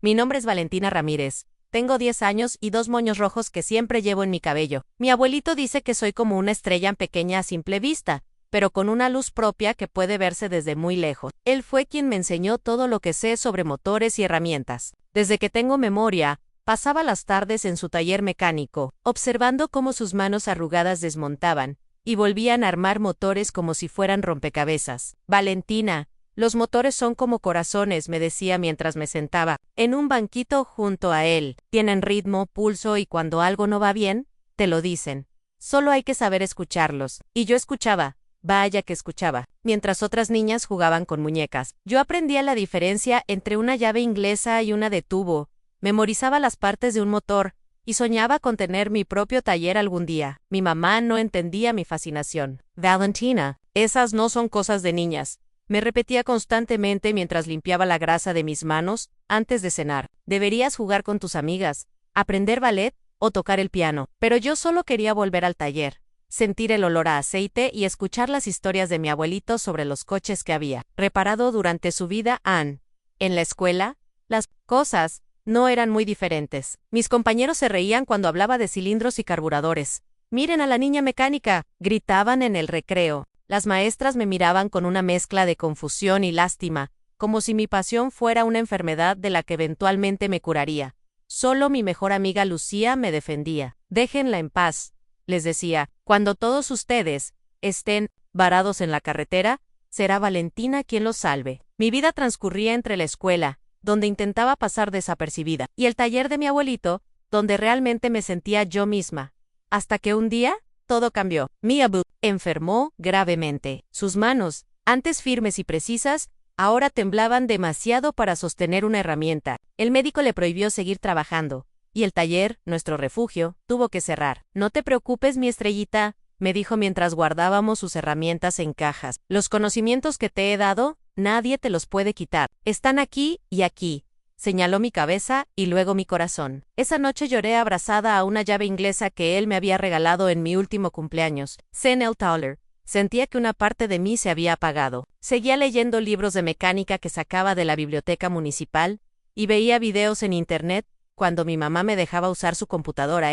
Mi nombre es Valentina Ramírez. Tengo 10 años y 2 moños rojos que siempre llevo en mi cabello. Mi abuelito dice que soy como una estrella pequeña a simple vista, pero con una luz propia que puede verse desde muy lejos. Él fue quien me enseñó todo lo que sé sobre motores y herramientas. Desde que tengo memoria, pasaba las tardes en su taller mecánico, observando cómo sus manos arrugadas desmontaban y volvían a armar motores como si fueran rompecabezas. Valentina, los motores son como corazones, me decía mientras me sentaba en un banquito junto a él. Tienen ritmo, pulso y cuando algo no va bien, te lo dicen. Solo hay que saber escucharlos. Y yo escuchaba. Vaya que escuchaba, mientras otras niñas jugaban con muñecas. Yo aprendía la diferencia entre una llave inglesa y una de tubo, memorizaba las partes de un motor, y soñaba con tener mi propio taller algún día. Mi mamá no entendía mi fascinación. Valentina, esas no son cosas de niñas, me repetía constantemente mientras limpiaba la grasa de mis manos antes de cenar. Deberías jugar con tus amigas, aprender ballet o tocar el piano. Pero yo solo quería volver al taller, sentir el olor a aceite y escuchar las historias de mi abuelito sobre los coches que había reparado durante su vida. En la escuela, las cosas no eran muy diferentes. Mis compañeros se reían cuando hablaba de cilindros y carburadores. «Miren a la niña mecánica», gritaban en el recreo. Las maestras me miraban con una mezcla de confusión y lástima, como si mi pasión fuera una enfermedad de la que eventualmente me curaría. Solo mi mejor amiga Lucía me defendía. «Déjenla en paz», les decía. «Cuando todos ustedes estén varados en la carretera, será Valentina quien los salve». Mi vida transcurría entre la escuela, donde intentaba pasar desapercibida, y el taller de mi abuelito, donde realmente me sentía yo misma. Hasta que un día, todo cambió. Mi abuelo enfermó gravemente. Sus manos, antes firmes y precisas, ahora temblaban demasiado para sostener una herramienta. El médico le prohibió seguir trabajando, y el taller, nuestro refugio, tuvo que cerrar. «No te preocupes, mi estrellita», me dijo mientras guardábamos sus herramientas en cajas. «Los conocimientos que te he dado, nadie te los puede quitar. Están aquí y aquí», señaló mi cabeza y luego mi corazón. Esa noche lloré abrazada a una llave inglesa que él me había regalado en mi último cumpleaños. Senel Tauler. Sentía que una parte de mí se había apagado. Seguía leyendo libros de mecánica que sacaba de la biblioteca municipal y veía videos en internet cuando mi mamá me dejaba usar su computadora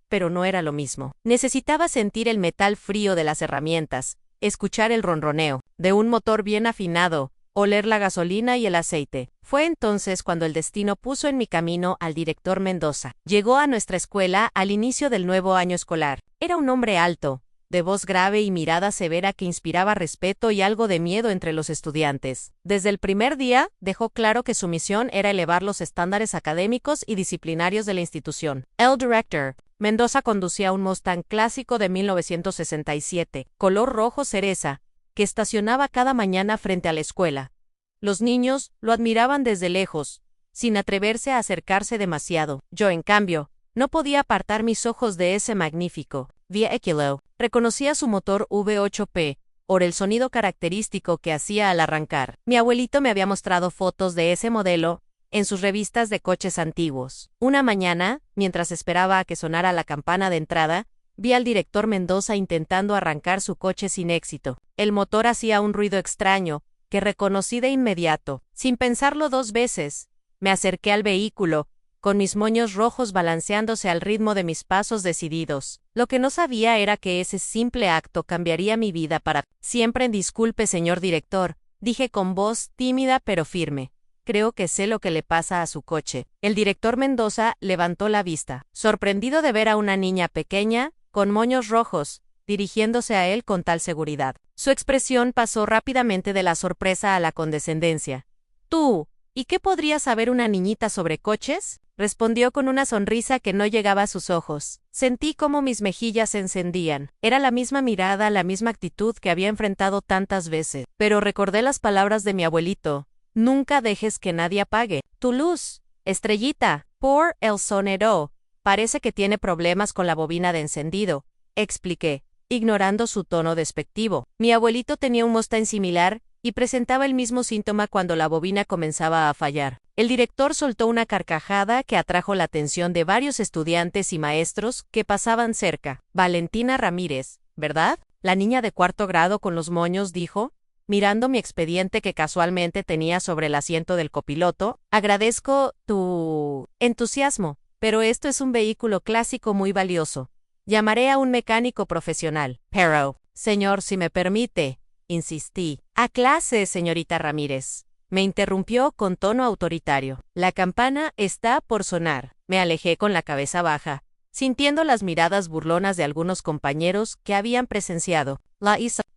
pero no era lo mismo. Necesitaba sentir el metal frío de las herramientas, escuchar el ronroneo de un motor bien afinado, oler la gasolina y el aceite. Fue entonces cuando el destino puso en mi camino al director Mendoza. Llegó a nuestra escuela al inicio del nuevo año escolar. Era un hombre alto, de voz grave y mirada severa que inspiraba respeto y algo de miedo entre los estudiantes. Desde el primer día, dejó claro que su misión era elevar los estándares académicos y disciplinarios de la institución. El director Mendoza conducía un Mustang clásico de 1967, color rojo cereza, que estacionaba cada mañana frente a la escuela. Los niños lo admiraban desde lejos, sin atreverse a acercarse demasiado. Yo, en cambio, no podía apartar mis ojos de ese magnífico vehículo. Reconocía su motor V8P, por el sonido característico que hacía al arrancar. Mi abuelito me había mostrado fotos de ese modelo en sus revistas de coches antiguos. Una mañana, mientras esperaba a que sonara la campana de entrada, vi al director Mendoza intentando arrancar su coche sin éxito. El motor hacía un ruido extraño, que reconocí de inmediato. Sin pensarlo 2 veces, me acerqué al vehículo, con mis moños rojos balanceándose al ritmo de mis pasos decididos. Lo que no sabía era que ese simple acto cambiaría mi vida para siempre. «Disculpe, señor director», dije con voz tímida pero firme. «Creo que sé lo que le pasa a su coche». El director Mendoza levantó la vista, sorprendido de ver a una niña pequeña, con moños rojos, dirigiéndose a él con tal seguridad. Su expresión pasó rápidamente de la sorpresa a la condescendencia. «¿Tú? ¿Y qué podría saber una niñita sobre coches?», respondió con una sonrisa que no llegaba a sus ojos. Sentí cómo mis mejillas se encendían. Era la misma mirada, la misma actitud que había enfrentado tantas veces. Pero recordé las palabras de mi abuelito. «Nunca dejes que nadie apague tu luz, estrellita». «Por el sonero. Parece que tiene problemas con la bobina de encendido», expliqué, ignorando su tono despectivo. Mi abuelito tenía un Mustang similar y presentaba el mismo síntoma cuando la bobina comenzaba a fallar. El director soltó una carcajada que atrajo la atención de varios estudiantes y maestros que pasaban cerca. «Valentina Ramírez, ¿verdad? La niña de 4º grado con los moños», dijo. mirando mi expediente que casualmente tenía sobre el asiento del copiloto. Agradezco tu entusiasmo, pero esto es un vehículo clásico muy valioso. Llamaré a un mecánico profesional. Pero, señor, si me permite, insistí. A clase, señorita Ramírez. Me interrumpió con tono autoritario. La campana está por sonar. Me alejé con la cabeza baja, sintiendo las miradas burlonas de algunos compañeros que habían presenciado.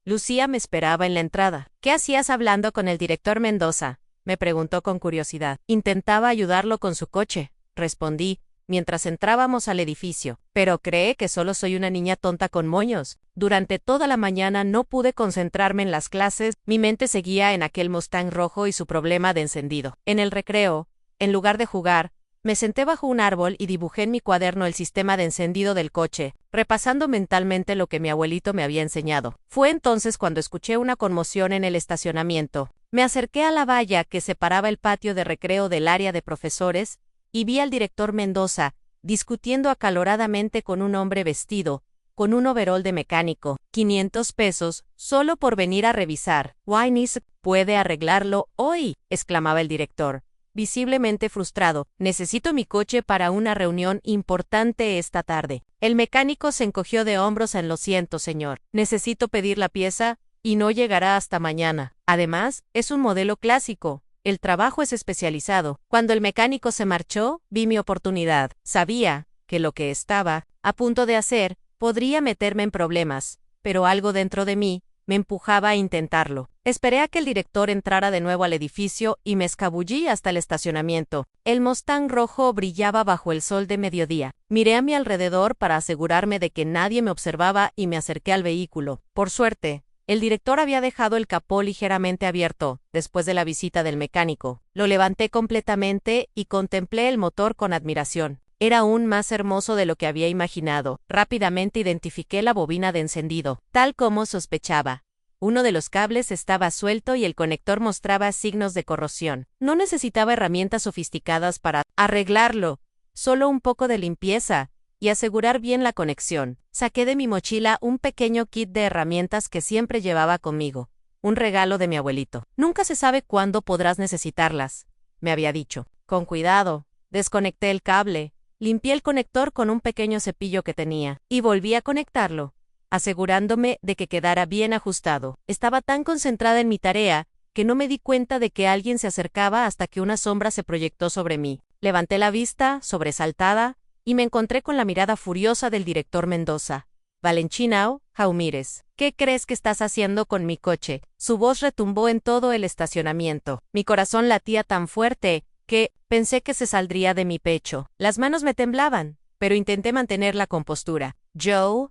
Lucía me esperaba en la entrada. ¿Qué hacías hablando con el director Mendoza?, me preguntó con curiosidad. Intentaba ayudarlo con su coche, respondí, mientras entrábamos al edificio. Pero cree que solo soy una niña tonta con moños. Durante toda la mañana no pude concentrarme en las clases, mi mente seguía en aquel Mustang rojo y su problema de encendido. En el recreo, en lugar de jugar, me senté bajo un árbol y dibujé en mi cuaderno el sistema de encendido del coche, repasando mentalmente lo que mi abuelito me había enseñado. Fue entonces cuando escuché una conmoción en el estacionamiento. Me acerqué a la valla que separaba el patio de recreo del área de profesores y vi al director Mendoza discutiendo acaloradamente con un hombre vestido con un overol de mecánico. 500 pesos, solo por venir a revisar. Wyness puede arreglarlo hoy, exclamaba el director, visiblemente frustrado. Necesito mi coche para una reunión importante esta tarde. El mecánico se encogió de hombros. Lo siento, señor. Necesito pedir la pieza y no llegará hasta mañana. Además, es un modelo clásico. El trabajo es especializado. Cuando el mecánico se marchó, vi mi oportunidad. Sabía que lo que estaba a punto de hacer podría meterme en problemas, pero algo dentro de mí me empujaba a intentarlo. Esperé a que el director entrara de nuevo al edificio y me escabullí hasta el estacionamiento. El Mustang rojo brillaba bajo el sol de mediodía. Miré a mi alrededor para asegurarme de que nadie me observaba y me acerqué al vehículo. Por suerte, el director había dejado el capó ligeramente abierto, después de la visita del mecánico. Lo levanté completamente y contemplé el motor con admiración. Era aún más hermoso de lo que había imaginado. Rápidamente identifiqué la bobina de encendido, tal como sospechaba. Uno de los cables estaba suelto y el conector mostraba signos de corrosión. No necesitaba herramientas sofisticadas para arreglarlo, solo un poco de limpieza y asegurar bien la conexión. Saqué de mi mochila un pequeño kit de herramientas que siempre llevaba conmigo, un regalo de mi abuelito. Nunca se sabe cuándo podrás necesitarlas, me había dicho. Con cuidado, desconecté el cable, limpié el conector con un pequeño cepillo que tenía y volví a conectarlo, asegurándome de que quedara bien ajustado. Estaba tan concentrada en mi tarea que no me di cuenta de que alguien se acercaba hasta que una sombra se proyectó sobre mí. Levanté la vista, sobresaltada, y me encontré con la mirada furiosa del director Mendoza. Valenchinao, Jaumírez, ¿qué crees que estás haciendo con mi coche? Su voz retumbó en todo el estacionamiento. Mi corazón latía tan fuerte que pensé que se saldría de mi pecho. Las manos me temblaban, pero intenté mantener la compostura. Joe,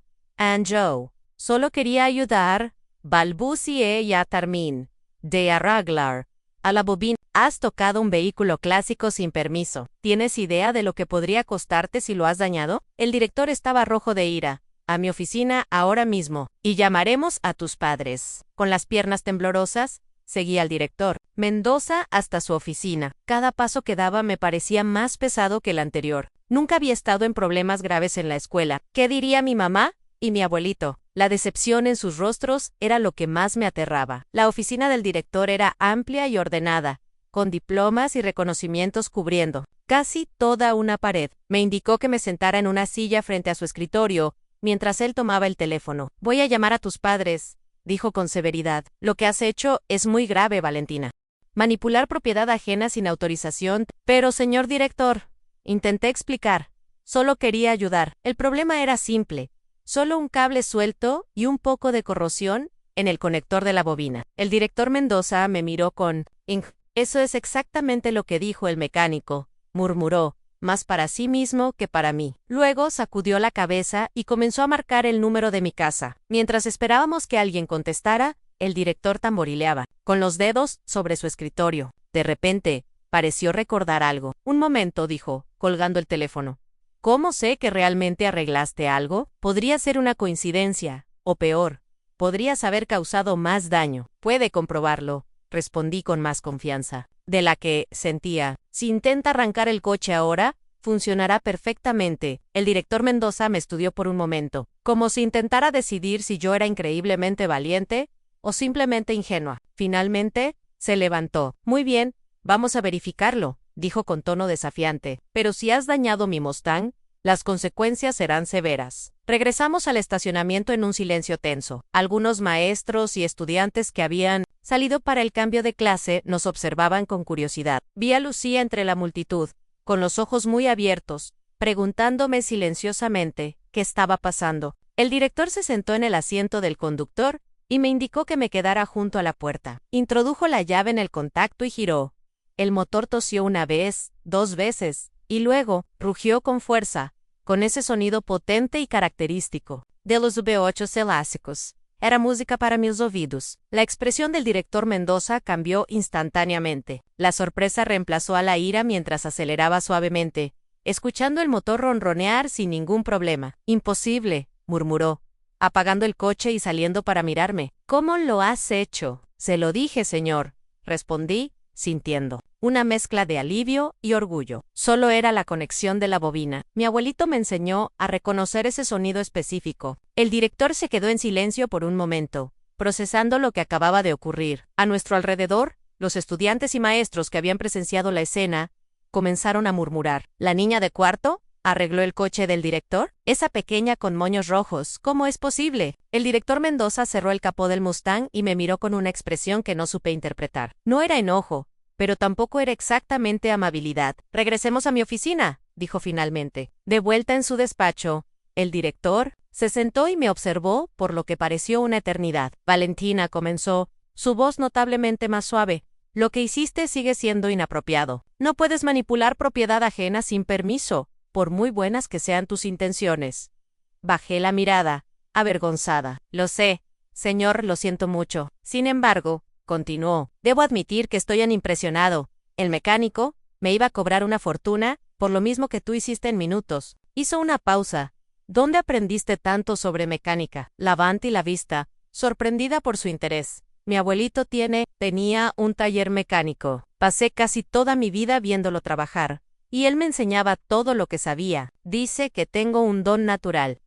solo quería ayudar, balbucié ya termin, de arreglar a la bobina. Has tocado un vehículo clásico sin permiso. ¿Tienes idea de lo que podría costarte si lo has dañado? El director estaba rojo de ira. A mi oficina ahora mismo, y llamaremos a tus padres. Con las piernas temblorosas, seguí al director Mendoza hasta su oficina. Cada paso que daba me parecía más pesado que el anterior. Nunca había estado en problemas graves en la escuela. ¿Qué diría mi mamá y mi abuelito? La decepción en sus rostros era lo que más me aterraba. La oficina del director era amplia y ordenada, con diplomas y reconocimientos cubriendo casi toda una pared. Me indicó que me sentara en una silla frente a su escritorio, mientras él tomaba el teléfono. Voy a llamar a tus padres, dijo con severidad. Lo que has hecho es muy grave, Valentina. Manipular propiedad ajena sin autorización. Pero, señor director, intenté explicar. Solo quería ayudar. El problema era simple. Solo un cable suelto y un poco de corrosión en el conector de la bobina. El director Mendoza me miró con Eso es exactamente lo que dijo el mecánico, murmuró, más para sí mismo que para mí. Luego sacudió la cabeza y comenzó a marcar el número de mi casa. Mientras esperábamos que alguien contestara, el director tamborileaba, con los dedos sobre su escritorio. De repente, pareció recordar algo. Un momento, dijo, colgando el teléfono. ¿Cómo sé que realmente arreglaste algo? Podría ser una coincidencia, o peor, podrías haber causado más daño. Puede comprobarlo, respondí con más confianza de la que sentía. Si intenta arrancar el coche ahora, funcionará perfectamente. El director Mendoza me estudió por un momento, como si intentara decidir si yo era increíblemente valiente o simplemente ingenua. Finalmente, se levantó. Muy bien, vamos a verificarlo, dijo con tono desafiante. Pero si has dañado mi Mustang, las consecuencias serán severas. Regresamos al estacionamiento en un silencio tenso. Algunos maestros y estudiantes que habían salido para el cambio de clase nos observaban con curiosidad. Vi a Lucía entre la multitud, con los ojos muy abiertos, preguntándome silenciosamente qué estaba pasando. El director se sentó en el asiento del conductor y me indicó que me quedara junto a la puerta. Introdujo la llave en el contacto y giró. El motor tosió una vez, 2 veces, y luego rugió con fuerza, con ese sonido potente y característico de los V8 clásicos. Era música para mis oídos. La expresión del director Mendoza cambió instantáneamente. La sorpresa reemplazó a la ira mientras aceleraba suavemente, escuchando el motor ronronear sin ningún problema. Imposible, murmuró, apagando el coche y saliendo para mirarme. ¿Cómo lo has hecho? Se lo dije, señor, respondí, sintiendo una mezcla de alivio y orgullo. Solo era la conexión de la bobina. Mi abuelito me enseñó a reconocer ese sonido específico. El director se quedó en silencio por un momento, procesando lo que acababa de ocurrir. A nuestro alrededor, los estudiantes y maestros que habían presenciado la escena comenzaron a murmurar. ¿La niña de cuarto arregló el coche del director? Esa pequeña con moños rojos, ¿cómo es posible? El director Mendoza cerró el capó del Mustang y me miró con una expresión que no supe interpretar. No era enojo, pero tampoco era exactamente amabilidad. Regresemos a mi oficina, dijo finalmente. De vuelta en su despacho, el director se sentó y me observó por lo que pareció una eternidad. Valentina, comenzó, su voz notablemente más suave. Lo que hiciste sigue siendo inapropiado. No puedes manipular propiedad ajena sin permiso, por muy buenas que sean tus intenciones. Bajé la mirada, avergonzada. Lo sé, señor, lo siento mucho. Sin embargo, continuó, debo admitir que estoy impresionado. El mecánico me iba a cobrar una fortuna, por lo mismo que tú hiciste en minutos. Hizo una pausa. ¿Dónde aprendiste tanto sobre mecánica? Levantó la vista, sorprendida por su interés. Mi abuelito tenía un taller mecánico. Pasé casi toda mi vida viéndolo trabajar, y él me enseñaba todo lo que sabía. Dice que tengo un don natural.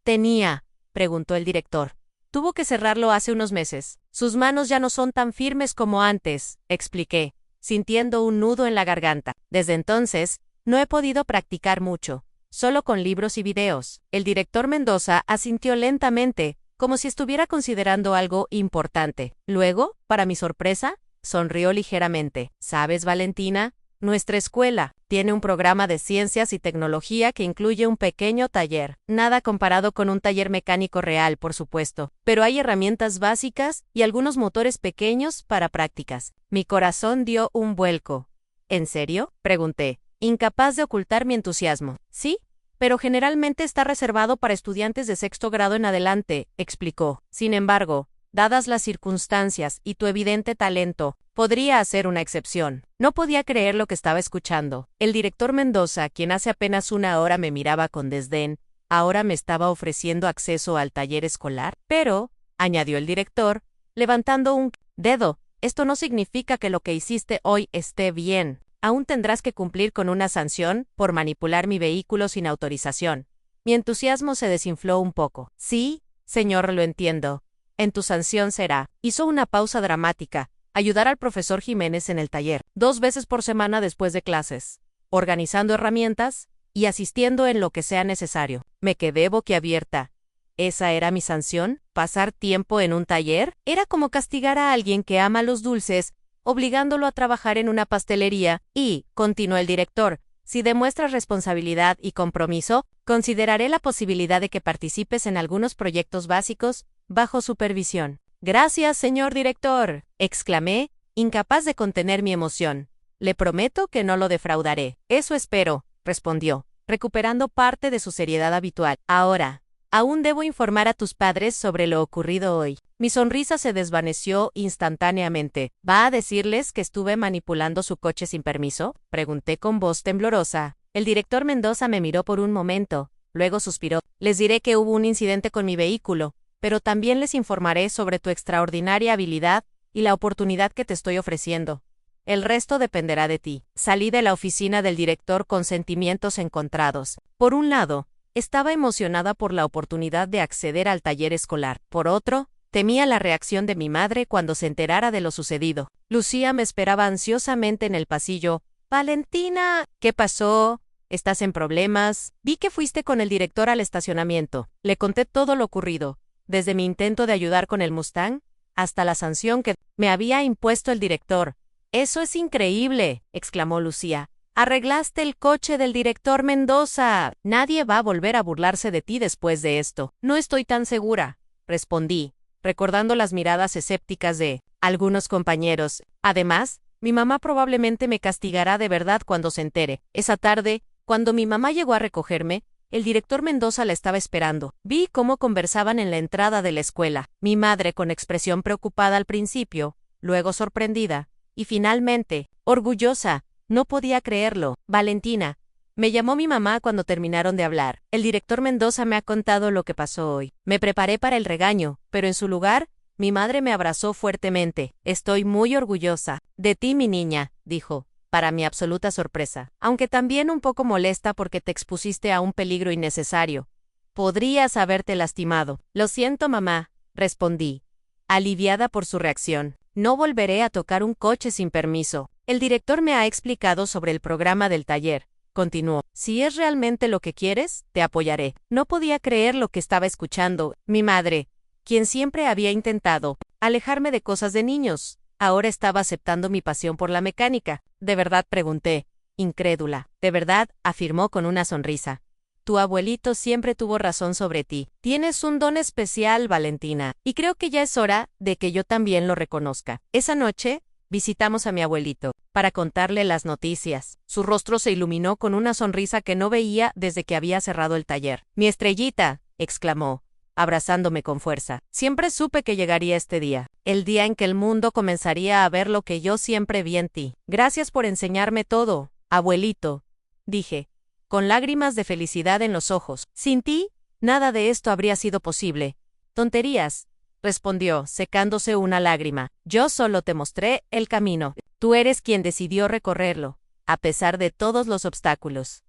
Preguntó el director. Tuvo que cerrarlo hace unos meses. Sus manos ya no son tan firmes como antes, expliqué, sintiendo un nudo en la garganta. Desde entonces, no he podido practicar mucho, solo con libros y videos. El director Mendoza asintió lentamente, como si estuviera considerando algo importante. Luego, para mi sorpresa, sonrió ligeramente. ¿Sabes, Valentina? Nuestra escuela tiene un programa de ciencias y tecnología que incluye un pequeño taller. Nada comparado con un taller mecánico real, por supuesto, pero hay herramientas básicas y algunos motores pequeños para prácticas. Mi corazón dio un vuelco. ¿En serio?, pregunté, incapaz de ocultar mi entusiasmo. Sí, pero generalmente está reservado para estudiantes de 6º grado en adelante, explicó. Sin embargo, dadas las circunstancias y tu evidente talento, podría hacer una excepción. No podía creer lo que estaba escuchando. El director Mendoza, quien hace apenas una hora me miraba con desdén, ahora me estaba ofreciendo acceso al taller escolar. Pero, añadió el director, levantando un dedo, esto no significa que lo que hiciste hoy esté bien. Aún tendrás que cumplir con una sanción por manipular mi vehículo sin autorización. Mi entusiasmo se desinfló un poco. Sí, señor, lo entiendo. En tu sanción será, hizo una pausa dramática, ayudar al profesor Jiménez en el taller, 2 veces por semana después de clases, organizando herramientas y asistiendo en lo que sea necesario. Me quedé boquiabierta. ¿Esa era mi sanción? ¿Pasar tiempo en un taller? Era como castigar a alguien que ama los dulces, obligándolo a trabajar en una pastelería, y, continuó el director, si demuestras responsabilidad y compromiso, consideraré la posibilidad de que participes en algunos proyectos básicos, bajo supervisión. Gracias, señor director, exclamé, incapaz de contener mi emoción. Le prometo que no lo defraudaré. Eso espero, respondió, recuperando parte de su seriedad habitual. Ahora, aún debo informar a tus padres sobre lo ocurrido hoy. Mi sonrisa se desvaneció instantáneamente. ¿Va a decirles que estuve manipulando su coche sin permiso?, pregunté con voz temblorosa. El director Mendoza me miró por un momento, luego suspiró. Les diré que hubo un incidente con mi vehículo, pero también les informaré sobre tu extraordinaria habilidad y la oportunidad que te estoy ofreciendo. El resto dependerá de ti. Salí de la oficina del director con sentimientos encontrados. Por un lado, estaba emocionada por la oportunidad de acceder al taller escolar. Por otro, Temía la reacción de mi madre cuando se enterara de lo sucedido. Lucía me esperaba ansiosamente en el pasillo. Valentina, ¿qué pasó? ¿Estás en problemas? Vi que fuiste con el director al estacionamiento. Le conté todo lo ocurrido, desde mi intento de ayudar con el Mustang, hasta la sanción que me había impuesto el director. «Eso es increíble», exclamó Lucía. «Arreglaste el coche del director Mendoza. Nadie va a volver a burlarse de ti después de esto». «No estoy tan segura», respondí, recordando las miradas escépticas de algunos compañeros. Además, mi mamá probablemente me castigará de verdad cuando se entere. Esa tarde, cuando mi mamá llegó a recogerme, el director Mendoza la estaba esperando. Vi cómo conversaban en la entrada de la escuela. Mi madre con expresión preocupada al principio, luego sorprendida, y finalmente, orgullosa. No podía creerlo. «Valentina», me llamó mi mamá cuando terminaron de hablar. «El director Mendoza me ha contado lo que pasó hoy». Me preparé para el regaño, pero en su lugar, mi madre me abrazó fuertemente. «Estoy muy orgullosa de ti, mi niña», dijo, para mi absoluta sorpresa, aunque también un poco molesta porque te expusiste a un peligro innecesario. Podrías haberte lastimado. «Lo siento, mamá», respondí, aliviada por su reacción. «No volveré a tocar un coche sin permiso. El director me ha explicado sobre el programa del taller», continuó. «Si es realmente lo que quieres, te apoyaré». No podía creer lo que estaba escuchando. Mi madre, quien siempre había intentado alejarme de cosas de niños, ahora estaba aceptando mi pasión por la mecánica. «¿De verdad?», pregunté, incrédula. «De verdad», afirmó con una sonrisa. «Tu abuelito siempre tuvo razón sobre ti. Tienes un don especial, Valentina, y creo que ya es hora de que yo también lo reconozca». Esa noche, visitamos a mi abuelito, para contarle las noticias. Su rostro se iluminó con una sonrisa que no veía desde que había cerrado el taller. «Mi estrellita», exclamó, abrazándome con fuerza. «Siempre supe que llegaría este día, el día en que el mundo comenzaría a ver lo que yo siempre vi en ti. Gracias por enseñarme todo, abuelito», dije, con lágrimas de felicidad en los ojos. «Sin ti, nada de esto habría sido posible». «Tonterías», respondió, secándose una lágrima. «Yo solo te mostré el camino. Tú eres quien decidió recorrerlo, a pesar de todos los obstáculos».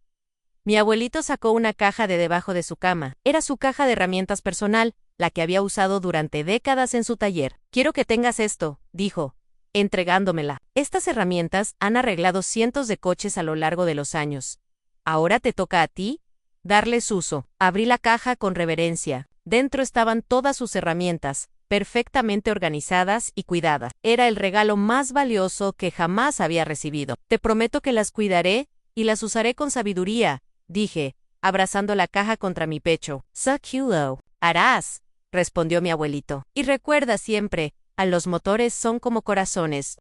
Mi abuelito sacó una caja de debajo de su cama. Era su caja de herramientas personal, la que había usado durante décadas en su taller. «Quiero que tengas esto», dijo, entregándomela. «Estas herramientas han arreglado cientos de coches a lo largo de los años. Ahora te toca a ti darles uso». Abrí la caja con reverencia. Dentro estaban todas sus herramientas, perfectamente organizadas y cuidadas. Era el regalo más valioso que jamás había recibido. «Te prometo que las cuidaré y las usaré con sabiduría», dije, abrazando la caja contra mi pecho. «Saculo, harás», respondió mi abuelito. «Y recuerda siempre, a los motores son como corazones,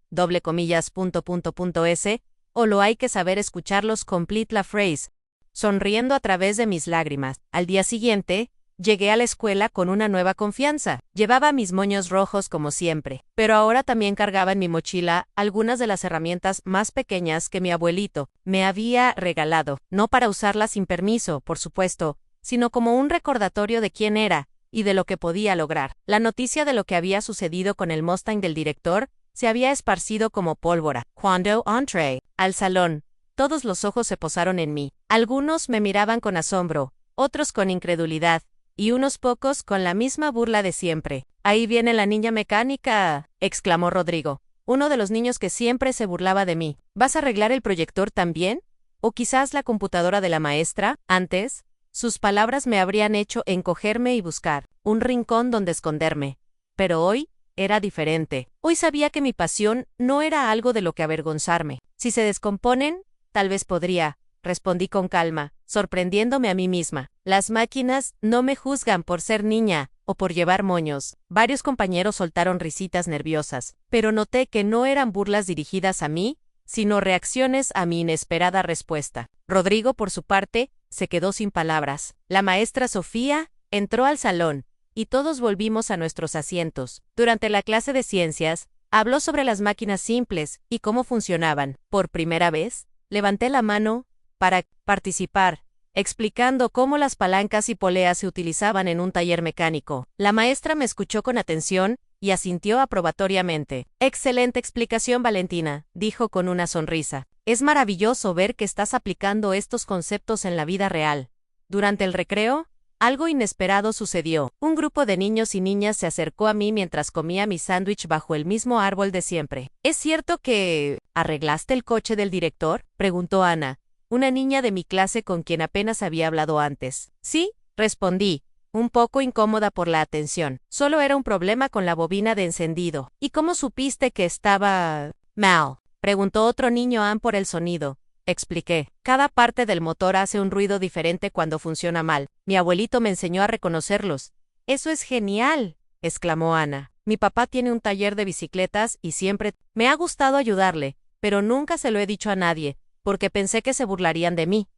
s, o lo hay que saber escucharlos. Complete la phrase». Sonriendo a través de mis lágrimas. Al día siguiente, llegué a la escuela con una nueva confianza. Llevaba mis moños rojos como siempre, pero ahora también cargaba en mi mochila algunas de las herramientas más pequeñas que mi abuelito me había regalado, no para usarlas sin permiso, por supuesto, sino como un recordatorio de quién era y de lo que podía lograr. La noticia de lo que había sucedido con el Mustang del director se había esparcido como pólvora. Cuando entré al salón, todos los ojos se posaron en mí. Algunos me miraban con asombro, otros con incredulidad, y unos pocos con la misma burla de siempre. «Ahí viene la niña mecánica», exclamó Rodrigo, uno de los niños que siempre se burlaba de mí. «¿Vas a arreglar el proyector también? ¿O quizás la computadora de la maestra?» Antes, sus palabras me habrían hecho encogerme y buscar un rincón donde esconderme. Pero hoy era diferente. Hoy sabía que mi pasión no era algo de lo que avergonzarme. «Si se descomponen, tal vez podría», respondí con calma, sorprendiéndome a mí misma. «Las máquinas no me juzgan por ser niña o por llevar moños». Varios compañeros soltaron risitas nerviosas, pero noté que no eran burlas dirigidas a mí, sino reacciones a mi inesperada respuesta. Rodrigo, por su parte, se quedó sin palabras. La maestra Sofía entró al salón, y todos volvimos a nuestros asientos. Durante la clase de ciencias, habló sobre las máquinas simples y cómo funcionaban. Por primera vez, levanté la mano para participar, explicando cómo las palancas y poleas se utilizaban en un taller mecánico. La maestra me escuchó con atención y asintió aprobatoriamente. «Excelente explicación, Valentina», dijo con una sonrisa. «Es maravilloso ver que estás aplicando estos conceptos en la vida real». Durante el recreo, Algo inesperado sucedió. Un grupo de niños y niñas se acercó a mí mientras comía mi sándwich bajo el mismo árbol de siempre. ¿Es cierto que arreglaste el coche del director?, preguntó Ana, una niña de mi clase con quien apenas había hablado antes. Sí, respondí, un poco incómoda por la atención. Solo era un problema con la bobina de encendido. ¿Y cómo supiste que estaba mal?, preguntó otro niño por el sonido. Expliqué. Cada parte del motor hace un ruido diferente cuando funciona mal. Mi abuelito me enseñó a reconocerlos. ¡Eso es genial!, exclamó Ana. Mi papá tiene un taller de bicicletas y siempre me ha gustado ayudarle, pero nunca se lo he dicho a nadie, porque pensé que se burlarían de mí.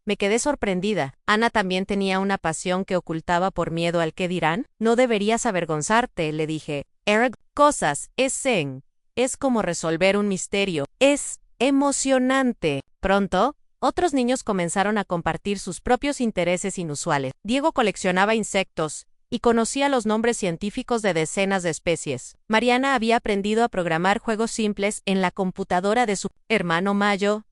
Me quedé sorprendida. Ana también tenía una pasión que ocultaba por miedo al qué dirán. No deberías avergonzarte, le dije. Cosas, es zen. Es como resolver un misterio. Es emocionante. Pronto, otros niños comenzaron a compartir sus propios intereses inusuales. Diego coleccionaba insectos y conocía los nombres científicos de decenas de especies. Mariana había aprendido a programar juegos simples en la computadora de su hermano Mayo.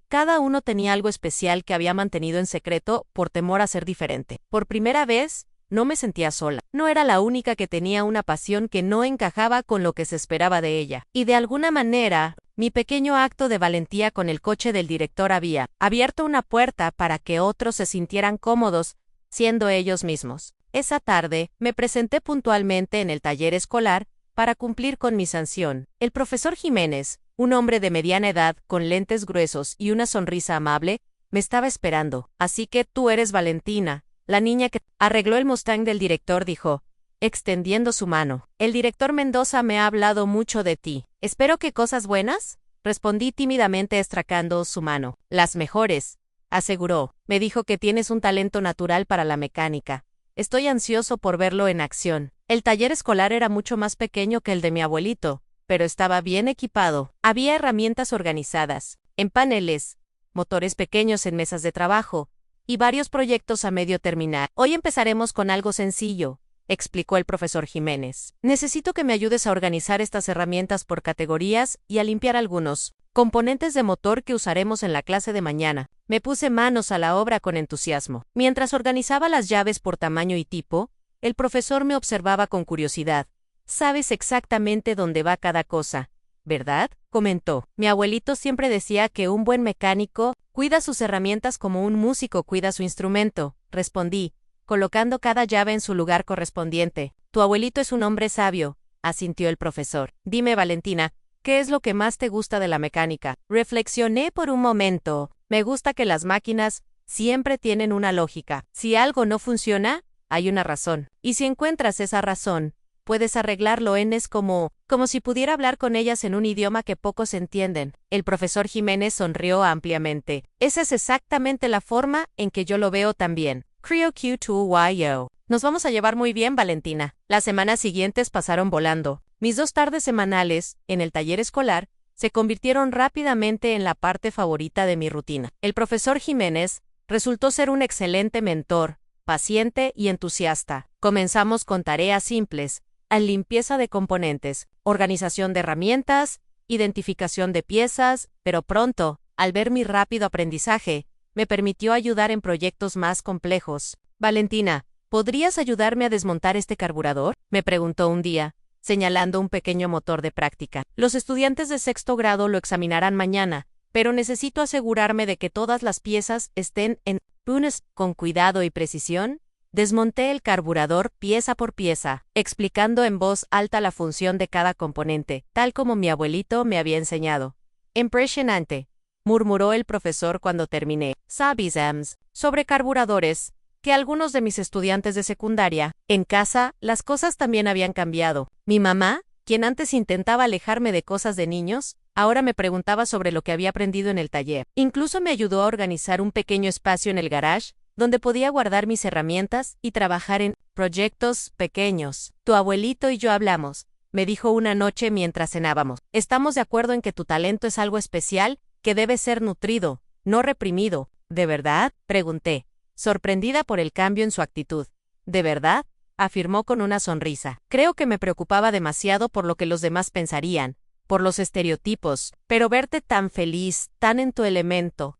Cada uno tenía algo especial que había mantenido en secreto por temor a ser diferente. Por primera vez, no me sentía sola. No era la única que tenía una pasión que no encajaba con lo que se esperaba de ella. Y de alguna manera, mi pequeño acto de valentía con el coche del director había abierto una puerta para que otros se sintieran cómodos, siendo ellos mismos. Esa tarde, me presenté puntualmente en el taller escolar para cumplir con mi sanción. El profesor Jiménez, un hombre de mediana edad, con lentes gruesos y una sonrisa amable, me estaba esperando. Así que tú eres Valentina, la niña que arregló el Mustang del director, dijo, extendiendo su mano. El director Mendoza me ha hablado mucho de ti. Espero que cosas buenas, respondí tímidamente estracando su mano. Las mejores, aseguró. Me dijo que tienes un talento natural para la mecánica. Estoy ansioso por verlo en acción. El taller escolar era mucho más pequeño que el de mi abuelito, pero estaba bien equipado. Había herramientas organizadas, en paneles, motores pequeños en mesas de trabajo, y varios proyectos a medio terminar. Hoy empezaremos con algo sencillo, explicó el profesor Jiménez. Necesito que me ayudes a organizar estas herramientas por categorías y a limpiar algunos componentes de motor que usaremos en la clase de mañana. Me puse manos a la obra con entusiasmo. Mientras organizaba las llaves por tamaño y tipo, el profesor me observaba con curiosidad. Sabes exactamente dónde va cada cosa, ¿verdad?, comentó. Mi abuelito siempre decía que un buen mecánico cuida sus herramientas como un músico cuida su instrumento, respondí, colocando cada llave en su lugar correspondiente. Tu abuelito es un hombre sabio, asintió el profesor. Dime, Valentina, ¿qué es lo que más te gusta de la mecánica? Reflexioné por un momento. Me gusta que las máquinas siempre tienen una lógica. Si algo no funciona, hay una razón. Y si encuentras esa razón, puedes arreglarlo. Es como si pudiera hablar con ellas en un idioma que pocos entienden. El profesor Jiménez sonrió ampliamente. Esa es exactamente la forma en que yo lo veo también. Creo Q2YO. Nos vamos a llevar muy bien, Valentina. Las semanas siguientes pasaron volando. Mis 2 tardes semanales, en el taller escolar, se convirtieron rápidamente en la parte favorita de mi rutina. El profesor Jiménez resultó ser un excelente mentor, paciente y entusiasta. Comenzamos con tareas simples, limpieza de componentes, organización de herramientas, identificación de piezas, pero pronto, al ver mi rápido aprendizaje, me permitió ayudar en proyectos más complejos. Valentina, ¿podrías ayudarme a desmontar este carburador?, me preguntó un día, señalando un pequeño motor de práctica. Los estudiantes de 6º grado lo examinarán mañana, pero necesito asegurarme de que todas las piezas estén en punes con cuidado y precisión. Desmonté el carburador pieza por pieza, explicando en voz alta la función de cada componente, tal como mi abuelito me había enseñado. Impresionante, murmuró el profesor cuando terminé. ¿Sabes, sobre carburadores, que algunos de mis estudiantes de secundaria? En casa, las cosas también habían cambiado. Mi mamá, quien antes intentaba alejarme de cosas de niños, ahora me preguntaba sobre lo que había aprendido en el taller. Incluso me ayudó a organizar un pequeño espacio en el garage, donde podía guardar mis herramientas y trabajar en proyectos pequeños. Tu abuelito y yo hablamos, me dijo una noche mientras cenábamos. Estamos de acuerdo en que tu talento es algo especial que debe ser nutrido, no reprimido. ¿De verdad?, pregunté, sorprendida por el cambio en su actitud. ¿De verdad?, afirmó con una sonrisa. Creo que me preocupaba demasiado por lo que los demás pensarían, por los estereotipos, pero verte tan feliz, tan en tu elemento,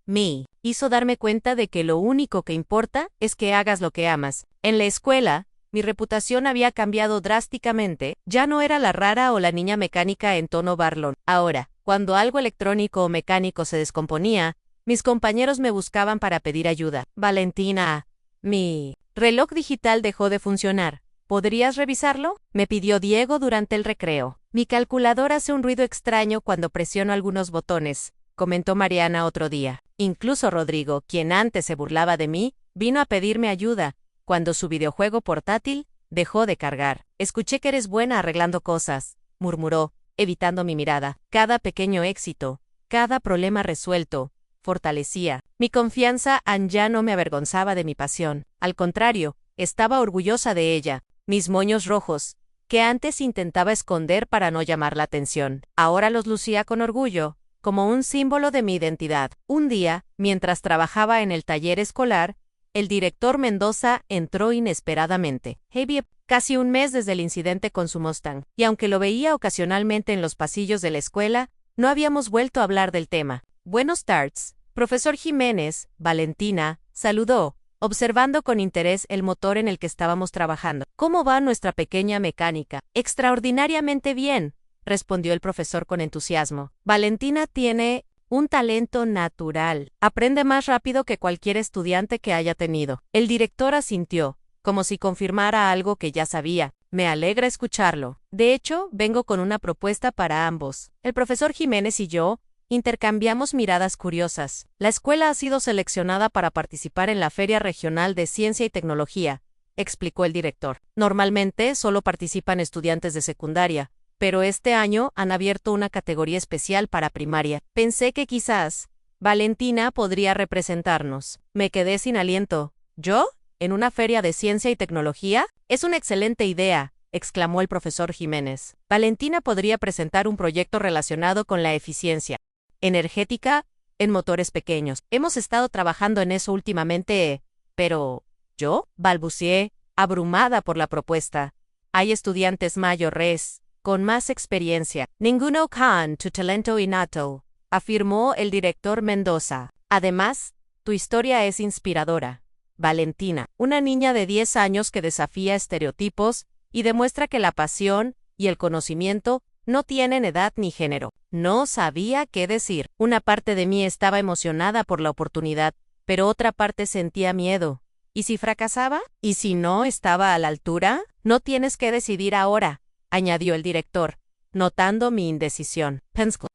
y hizo darme cuenta de que lo único que importa es que hagas lo que amas. En la escuela, mi reputación había cambiado drásticamente, ya no era la rara o la niña mecánica en tono burlón. Ahora, cuando algo electrónico o mecánico se descomponía, mis compañeros me buscaban para pedir ayuda. Valentina, mi reloj digital dejó de funcionar. ¿Podrías revisarlo? Me pidió Diego durante el recreo. Mi calculador hace un ruido extraño cuando presiono algunos botones, comentó Mariana otro día. Incluso Rodrigo, quien antes se burlaba de mí, vino a pedirme ayuda, cuando su videojuego portátil dejó de cargar. Escuché que eres buena arreglando cosas, murmuró, evitando mi mirada. Cada pequeño éxito, cada problema resuelto, fortalecía. Mi confianza ya no me avergonzaba de mi pasión. Al contrario, estaba orgullosa de ella. Mis moños rojos, que antes intentaba esconder para no llamar la atención, ahora los lucía con orgullo, como un símbolo de mi identidad. Un día, mientras trabajaba en el taller escolar, el director Mendoza entró inesperadamente. Había casi un mes desde el incidente con su Mustang, y aunque lo veía ocasionalmente en los pasillos de la escuela, no habíamos vuelto a hablar del tema. Buenos tardes, profesor Jiménez. Valentina saludó, observando con interés el motor en el que estábamos trabajando. ¿Cómo va nuestra pequeña mecánica? Extraordinariamente bien, respondió el profesor con entusiasmo. Valentina tiene un talento natural. Aprende más rápido que cualquier estudiante que haya tenido. El director asintió, como si confirmara algo que ya sabía. Me alegra escucharlo. De hecho, vengo con una propuesta para ambos. El profesor Jiménez y yo intercambiamos miradas curiosas. La escuela ha sido seleccionada para participar en la Feria Regional de Ciencia y Tecnología, explicó el director. Normalmente solo participan estudiantes de secundaria, pero este año han abierto una categoría especial para primaria. Pensé que quizás Valentina podría representarnos. Me quedé sin aliento. ¿Yo? ¿En una feria de ciencia y tecnología? Es una excelente idea, exclamó el profesor Jiménez. Valentina podría presentar un proyecto relacionado con la eficiencia energética en motores pequeños. Hemos estado trabajando en eso últimamente, pero ¿yo? Balbuceé, abrumada por la propuesta. Hay estudiantes mayores, con más experiencia. Ninguno con tu talento innato, afirmó el director Mendoza. Además, tu historia es inspiradora. Valentina, una niña de 10 años que desafía estereotipos y demuestra que la pasión y el conocimiento no tienen edad ni género. No sabía qué decir. Una parte de mí estaba emocionada por la oportunidad, pero otra parte sentía miedo. ¿Y si fracasaba? ¿Y si no estaba a la altura? No tienes que decidir ahora, añadió el director, notando mi indecisión.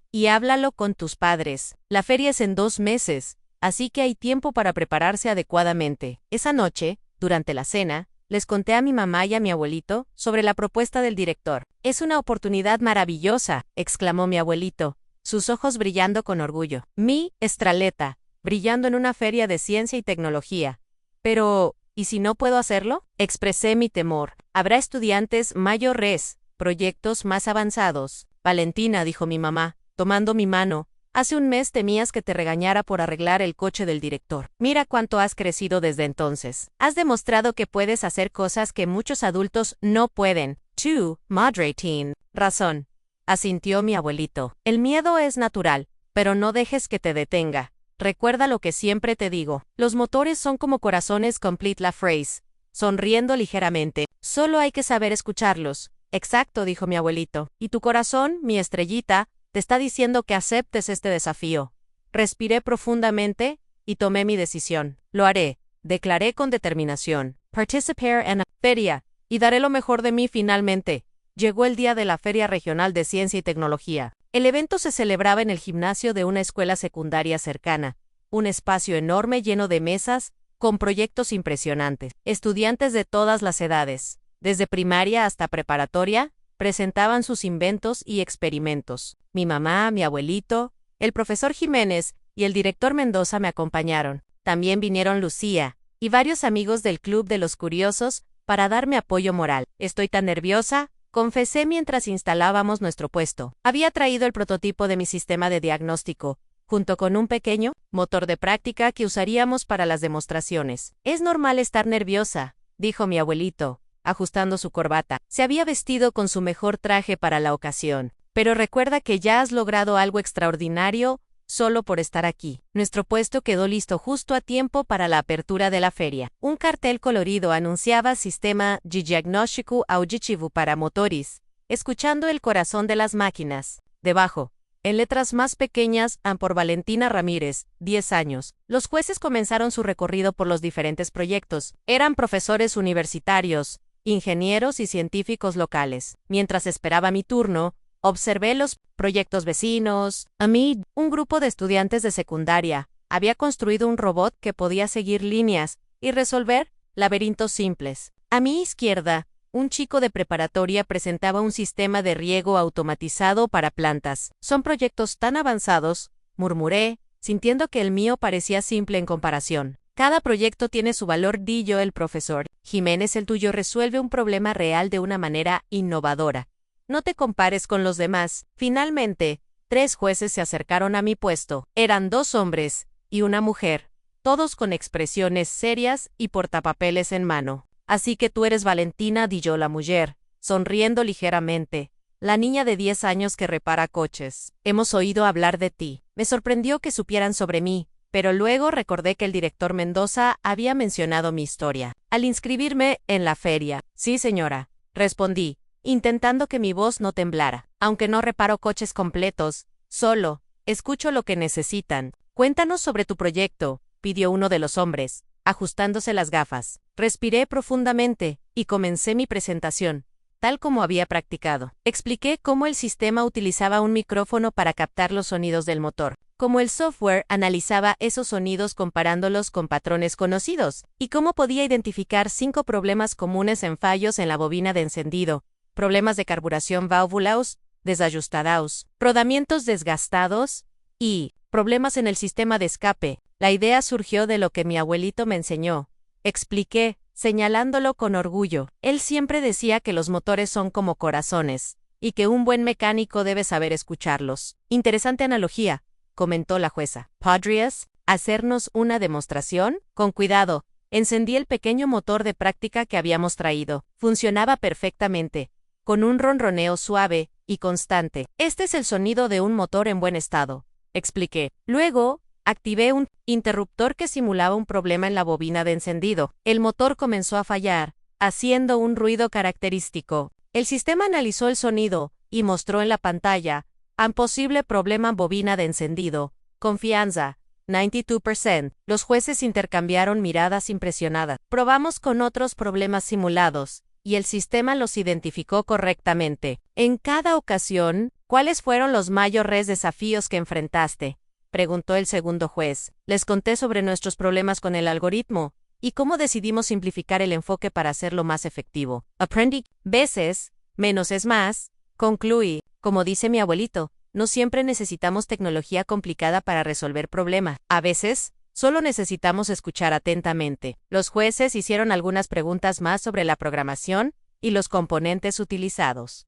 Y háblalo con tus padres. La feria es en 2 meses, así que hay tiempo para prepararse adecuadamente. Esa noche, durante la cena, les conté a mi mamá y a mi abuelito sobre la propuesta del director. Es una oportunidad maravillosa, exclamó mi abuelito, sus ojos brillando con orgullo. Mi estraleta, brillando en una feria de ciencia y tecnología. Pero, ¿y si no puedo hacerlo? Expresé mi temor. Habrá estudiantes mayores, proyectos más avanzados. Valentina, dijo mi mamá, tomando mi mano, hace un mes temías que te regañara por arreglar el coche del director. Mira cuánto has crecido desde entonces. Has demostrado que puedes hacer cosas que muchos adultos no pueden. Tú, madre teen. Razón, asintió mi abuelito. El miedo es natural, pero no dejes que te detenga. Recuerda lo que siempre te digo. Los motores son como corazones. Complete la phrase. Sonriendo ligeramente. Solo hay que saber escucharlos. Exacto, dijo mi abuelito. Y tu corazón, mi estrellita, te está diciendo que aceptes este desafío. Respiré profundamente y tomé mi decisión. Lo haré, declaré con determinación. Participar en la feria y daré lo mejor de mí finalmente. Llegó el día de la Feria Regional de Ciencia y Tecnología. El evento se celebraba en el gimnasio de una escuela secundaria cercana, un espacio enorme lleno de mesas, con proyectos impresionantes. Estudiantes de todas las edades, desde primaria hasta preparatoria, presentaban sus inventos y experimentos. Mi mamá, mi abuelito, el profesor Jiménez y el director Mendoza me acompañaron. También vinieron Lucía y varios amigos del Club de los Curiosos para darme apoyo moral. Estoy tan nerviosa, confesé mientras instalábamos nuestro puesto. Había traído el prototipo de mi sistema de diagnóstico, junto con un pequeño motor de práctica que usaríamos para las demostraciones. Es normal estar nerviosa, dijo mi abuelito, ajustando su corbata. Se había vestido con su mejor traje para la ocasión. Pero recuerda que ya has logrado algo extraordinario solo por estar aquí. Nuestro puesto quedó listo justo a tiempo para la apertura de la feria. Un cartel colorido anunciaba Sistema de Diagnóstico Auditivo para Motores, escuchando el corazón de las máquinas. Debajo, en letras más pequeñas, por Valentina Ramírez, 10 años. Los jueces comenzaron su recorrido por los diferentes proyectos. Eran profesores universitarios, ingenieros y científicos locales. Mientras esperaba mi turno, observé los proyectos vecinos. A mí, un grupo de estudiantes de secundaria había construido un robot que podía seguir líneas y resolver laberintos simples. A mi izquierda, un chico de preparatoria presentaba un sistema de riego automatizado para plantas. Son proyectos tan avanzados, murmuré, sintiendo que el mío parecía simple en comparación. Cada proyecto tiene su valor, dijo el profesor. Jiménez, el tuyo resuelve un problema real de una manera innovadora. No te compares con los demás. Finalmente, 3 jueces se acercaron a mi puesto. Eran 2 hombres y una mujer, todos con expresiones serias y portapapeles en mano. Así que tú eres Valentina, dijo la mujer, sonriendo ligeramente, la niña de 10 años que repara coches. Hemos oído hablar de ti. Me sorprendió que supieran sobre mí, pero luego recordé que el director Mendoza había mencionado mi historia al inscribirme en la feria. Sí, señora, respondí, intentando que mi voz no temblara. Aunque no reparo coches completos, solo escucho lo que necesitan. Cuéntanos sobre tu proyecto, pidió uno de los hombres, ajustándose las gafas. Respiré profundamente y comencé mi presentación, tal como había practicado. Expliqué cómo el sistema utilizaba un micrófono para captar los sonidos del motor, cómo el software analizaba esos sonidos comparándolos con patrones conocidos, y cómo podía identificar 5 problemas comunes en fallos en la bobina de encendido: problemas de carburación, válvulas desajustadas, rodamientos desgastados y problemas en el sistema de escape. La idea surgió de lo que mi abuelito me enseñó, expliqué, señalándolo con orgullo. Él siempre decía que los motores son como corazones, y que un buen mecánico debe saber escucharlos. Interesante analogía, comentó la jueza. ¿Podrías hacernos una demostración? Con cuidado, encendí el pequeño motor de práctica que habíamos traído. Funcionaba perfectamente, con un ronroneo suave y constante. Este es el sonido de un motor en buen estado, expliqué. Luego, activé un interruptor que simulaba un problema en la bobina de encendido. El motor comenzó a fallar, haciendo un ruido característico. El sistema analizó el sonido y mostró en la pantalla un posible problema en bobina de encendido. Confianza, 92%. Los jueces intercambiaron miradas impresionadas. Probamos con otros problemas simulados, y el sistema los identificó correctamente. En cada ocasión, ¿cuáles fueron los mayores desafíos que enfrentaste?, preguntó el segundo juez. Les conté sobre nuestros problemas con el algoritmo y cómo decidimos simplificar el enfoque para hacerlo más efectivo. Aprendí veces, menos es más, concluí. Como dice mi abuelito, no siempre necesitamos tecnología complicada para resolver problemas. A veces, solo necesitamos escuchar atentamente. Los jueces hicieron algunas preguntas más sobre la programación y los componentes utilizados.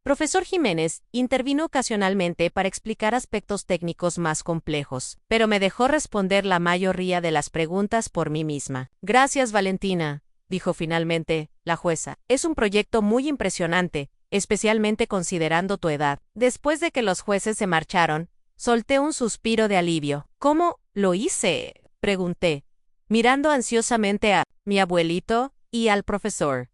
Profesor Jiménez intervino ocasionalmente para explicar aspectos técnicos más complejos, pero me dejó responder la mayoría de las preguntas por mí misma. Gracias, Valentina, dijo finalmente la jueza. Es un proyecto muy impresionante, especialmente considerando tu edad. Después de que los jueces se marcharon, solté un suspiro de alivio. ¿Cómo lo hice?, pregunté, mirando ansiosamente a mi abuelito y al profesor.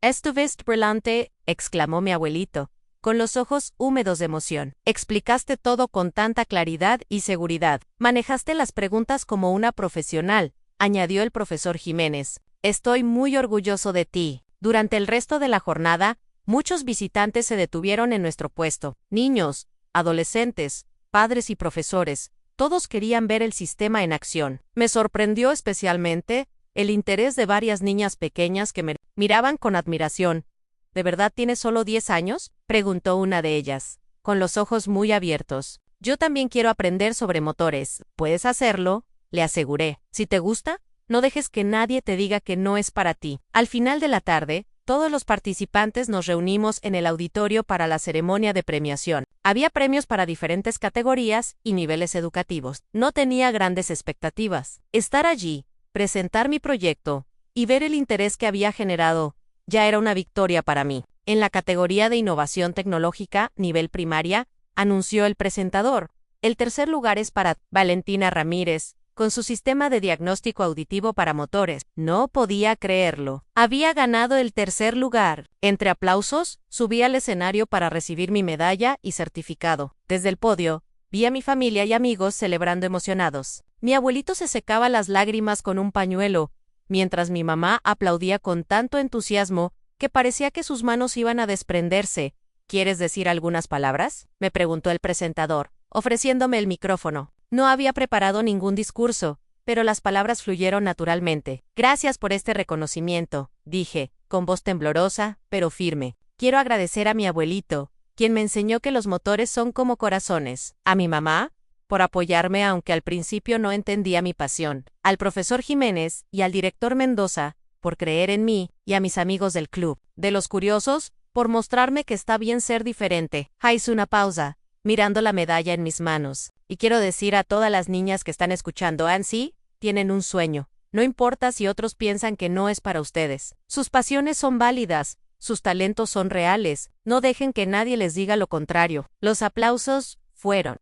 «Estuviste brillante», exclamó mi abuelito, con los ojos húmedos de emoción. Explicaste todo con tanta claridad y seguridad. Manejaste las preguntas como una profesional, añadió el profesor Jiménez. Estoy muy orgulloso de ti. Durante el resto de la jornada, muchos visitantes se detuvieron en nuestro puesto. Niños, adolescentes, padres y profesores, todos querían ver el sistema en acción. Me sorprendió especialmente el interés de varias niñas pequeñas que me miraban con admiración. ¿De verdad tienes solo 10 años?, preguntó una de ellas, con los ojos muy abiertos. Yo también quiero aprender sobre motores. ¿Puedes hacerlo?, le aseguré. Si te gusta, no dejes que nadie te diga que no es para ti. Al final de la tarde, todos los participantes nos reunimos en el auditorio para la ceremonia de premiación. Había premios para diferentes categorías y niveles educativos. No tenía grandes expectativas. Estar allí, presentar mi proyecto y ver el interés que había generado ya era una victoria para mí. En la categoría de innovación tecnológica, nivel primaria, anunció el presentador, El tercer lugar es para Valentina Ramírez, con su sistema de diagnóstico auditivo para motores. No podía creerlo. Había ganado el tercer lugar. Entre aplausos, subí al escenario para recibir mi medalla y certificado. Desde el podio, vi a mi familia y amigos celebrando emocionados. Mi abuelito se secaba las lágrimas con un pañuelo, mientras mi mamá aplaudía con tanto entusiasmo que parecía que sus manos iban a desprenderse. ¿Quieres decir algunas palabras?, me preguntó el presentador, ofreciéndome el micrófono. No había preparado ningún discurso, pero las palabras fluyeron naturalmente. Gracias por este reconocimiento, dije, con voz temblorosa, pero firme. Quiero agradecer a mi abuelito, quien me enseñó que los motores son como corazones. A mi mamá, por apoyarme aunque al principio no entendía mi pasión. Al profesor Jiménez y al director Mendoza, por creer en mí, y a mis amigos del club de los curiosos, por mostrarme que está bien ser diferente. Hice una pausa, mirando la medalla en mis manos. Y quiero decir a todas las niñas que están escuchando, sí, tienen un sueño. No importa si otros piensan que no es para ustedes. Sus pasiones son válidas, sus talentos son reales. No dejen que nadie les diga lo contrario. Los aplausos fueron.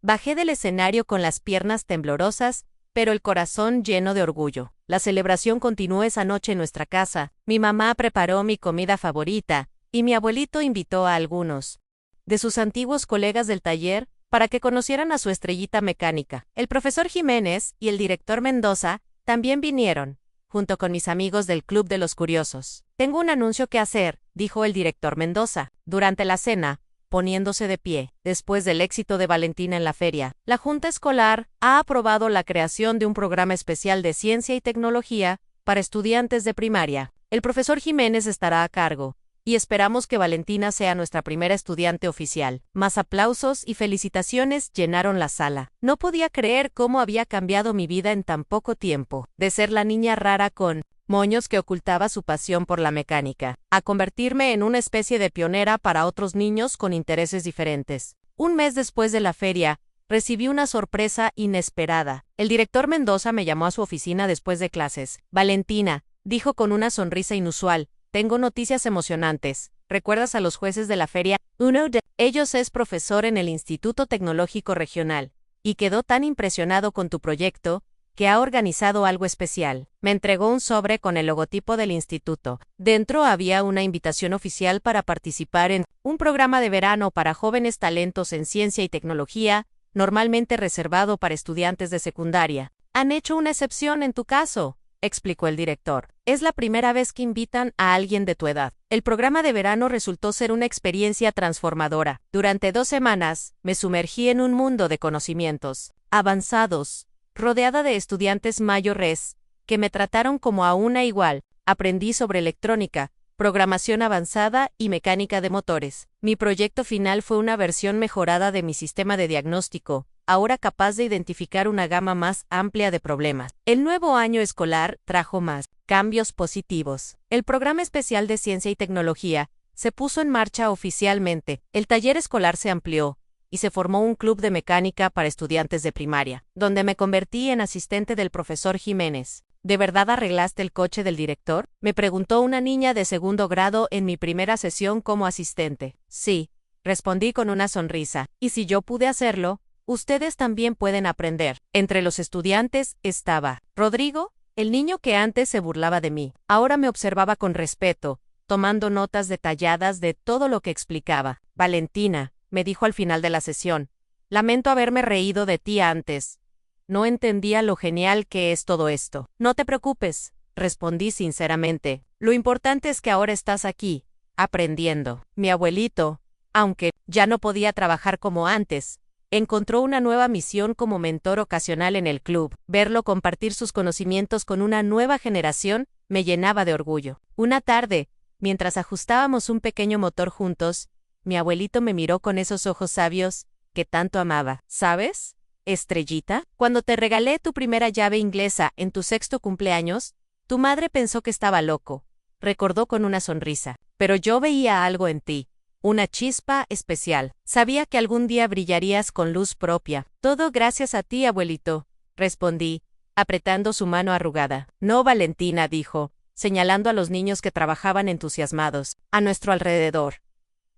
Bajé del escenario con las piernas temblorosas, pero el corazón lleno de orgullo. La celebración continuó esa noche en nuestra casa. Mi mamá preparó mi comida favorita, y mi abuelito invitó a algunos de sus antiguos colegas del taller para que conocieran a su estrellita mecánica. El profesor Jiménez y el director Mendoza también vinieron, junto con mis amigos del Club de los Curiosos. Tengo un anuncio que hacer, dijo el director Mendoza, durante la cena, poniéndose de pie. Después del éxito de Valentina en la feria, la Junta Escolar ha aprobado la creación de un programa especial de ciencia y tecnología para estudiantes de primaria. El profesor Jiménez estará a cargo, y esperamos que Valentina sea nuestra primera estudiante oficial. Más aplausos y felicitaciones llenaron la sala. No podía creer cómo había cambiado mi vida en tan poco tiempo, de ser la niña rara con moños que ocultaba su pasión por la mecánica, a convertirme en una especie de pionera para otros niños con intereses diferentes. Un mes después de la feria, recibí una sorpresa inesperada. El director Mendoza me llamó a su oficina después de clases. Valentina, dijo con una sonrisa inusual, tengo noticias emocionantes. ¿Recuerdas a los jueces de la feria? Uno de ellos es profesor en el Instituto Tecnológico Regional, y quedó tan impresionado con tu proyecto, que ha organizado algo especial. Me entregó un sobre con el logotipo del instituto. Dentro había una invitación oficial para participar en un programa de verano para jóvenes talentos en ciencia y tecnología, normalmente reservado para estudiantes de secundaria. Han hecho una excepción en tu caso, explicó el director. Es la primera vez que invitan a alguien de tu edad. El programa de verano resultó ser una experiencia transformadora. Durante 2 semanas, me sumergí en un mundo de conocimientos avanzados, rodeada de estudiantes mayores, que me trataron como a una igual. Aprendí sobre electrónica, programación avanzada y mecánica de motores. Mi proyecto final fue una versión mejorada de mi sistema de diagnóstico, ahora capaz de identificar una gama más amplia de problemas. El nuevo año escolar trajo más cambios positivos. El programa especial de ciencia y tecnología se puso en marcha oficialmente. El taller escolar se amplió, y se formó un club de mecánica para estudiantes de primaria, donde me convertí en asistente del profesor Jiménez. ¿De verdad arreglaste el coche del director?, me preguntó una niña de segundo grado en mi primera sesión como asistente. Sí, respondí con una sonrisa. Y si yo pude hacerlo, ustedes también pueden aprender. Entre los estudiantes estaba Rodrigo, el niño que antes se burlaba de mí. Ahora me observaba con respeto, tomando notas detalladas de todo lo que explicaba. Valentina, me dijo al final de la sesión, lamento haberme reído de ti antes. No entendía lo genial que es todo esto. No te preocupes, respondí sinceramente. Lo importante es que ahora estás aquí, aprendiendo. Mi abuelito, aunque ya no podía trabajar como antes, encontró una nueva misión como mentor ocasional en el club. Verlo compartir sus conocimientos con una nueva generación me llenaba de orgullo. Una tarde, mientras ajustábamos un pequeño motor juntos, mi abuelito me miró con esos ojos sabios que tanto amaba. ¿Sabes, Estrellita? Cuando te regalé tu primera llave inglesa en tu 6º cumpleaños, tu madre pensó que estaba loco, recordó con una sonrisa. Pero yo veía algo en ti, una chispa especial. Sabía que algún día brillarías con luz propia. Todo gracias a ti, abuelito, respondí, apretando su mano arrugada. No, Valentina, dijo, señalando a los niños que trabajaban entusiasmados a nuestro alrededor.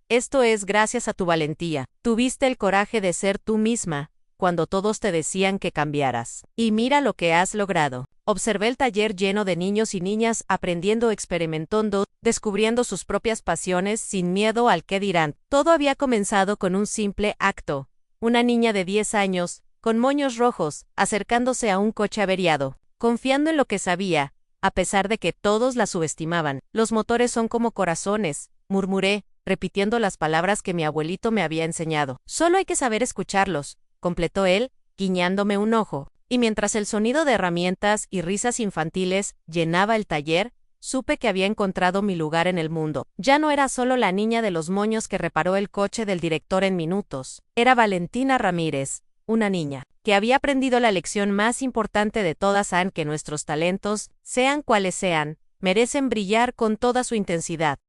Esto es gracias a tu valentía. Tuviste el coraje de ser tú misma, cuando todos te decían que cambiaras. Y mira lo que has logrado. Observé el taller lleno de niños y niñas aprendiendo, experimentando, descubriendo sus propias pasiones sin miedo al qué dirán. Todo había comenzado con un simple acto. Una niña de 10 años, con moños rojos, acercándose a un coche averiado, confiando en lo que sabía, a pesar de que todos la subestimaban. Los motores son como corazones, murmuré, repitiendo las palabras que mi abuelito me había enseñado. Solo hay que saber escucharlos, completó él, guiñándome un ojo. Y mientras el sonido de herramientas y risas infantiles llenaba el taller, supe que había encontrado mi lugar en el mundo. Ya no era solo la niña de los moños que reparó el coche del director en minutos. Era Valentina Ramírez, una niña que había aprendido la lección más importante de todas, que nuestros talentos, sean cuales sean, merecen brillar con toda su intensidad.